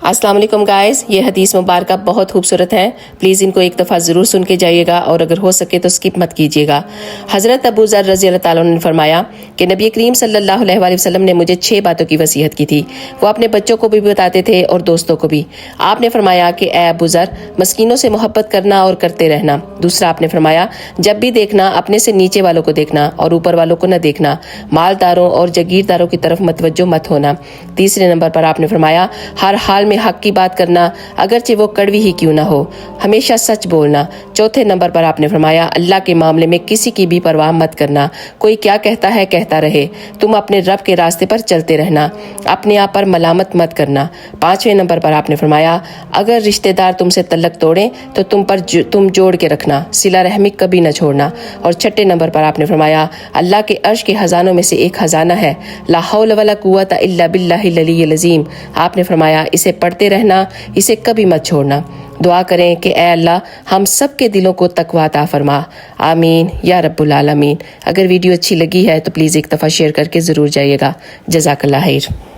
السلام علیکم گائز، یہ حدیث مبارکہ بہت خوبصورت ہیں، پلیز ان کو ایک دفعہ ضرور سن کے جائیے گا اور اگر ہو سکے تو سکپ مت کیجیے گا۔ حضرت ابو ذر رضی اللہ تعالیٰ عنہ نے فرمایا کہ نبی کریم صلی اللہ علیہ وآلہ وسلم نے مجھے 6 باتوں کی وصیت کی تھی، وہ اپنے بچوں کو بھی بتاتے تھے اور دوستوں کو بھی۔ آپ نے فرمایا کہ اے ابو ذر، مسکینوں سے محبت کرنا اور کرتے رہنا۔ دوسرا آپ نے فرمایا جب بھی دیکھنا اپنے سے نیچے والوں کو دیکھنا اور اوپر والوں کو نہ دیکھنا، مالداروں اور جگیرداروں کی طرف متوجہ مت ہونا۔ تیسرے نمبر پر آپ نے فرمایا ہر حال میں حق کی بات کرنا اگرچہ وہ کڑوی ہی کیوں نہ ہو، ہمیشہ سچ بولنا۔ چوتھے نمبر پر آپ نے فرمایا اللہ کے معاملے میں کسی کی بھی پرواہ مت کرنا، کوئی کیا کہتا ہے کہتا رہے، تم اپنے رب کے راستے پر چلتے رہنا، اپنے آپ پر ملامت مت کرنا۔ پانچویں نمبر پر آپ نے فرمایا اگر رشتہ دار تم سے تعلق توڑیں تو تم جوڑ کے رکھنا، صلہ رحمی کبھی نہ چھوڑنا۔ اور چھٹے نمبر پر آپ نے فرمایا اللہ کے عرش کے خزانوں میں سے ایک خزانہ ہے، لا حول ولا قوت الا باللہ العلی العظیم، آپ نے فرمایا اسے پڑھتے رہنا، اسے کبھی مت چھوڑنا۔ دعا کریں کہ اے اللہ ہم سب کے دلوں کو تقویٰ عطا فرما، آمین یا رب العالمین۔ اگر ویڈیو اچھی لگی ہے تو پلیز ایک دفعہ شیئر کر کے ضرور جائیے گا۔ جزاک اللہ خیر۔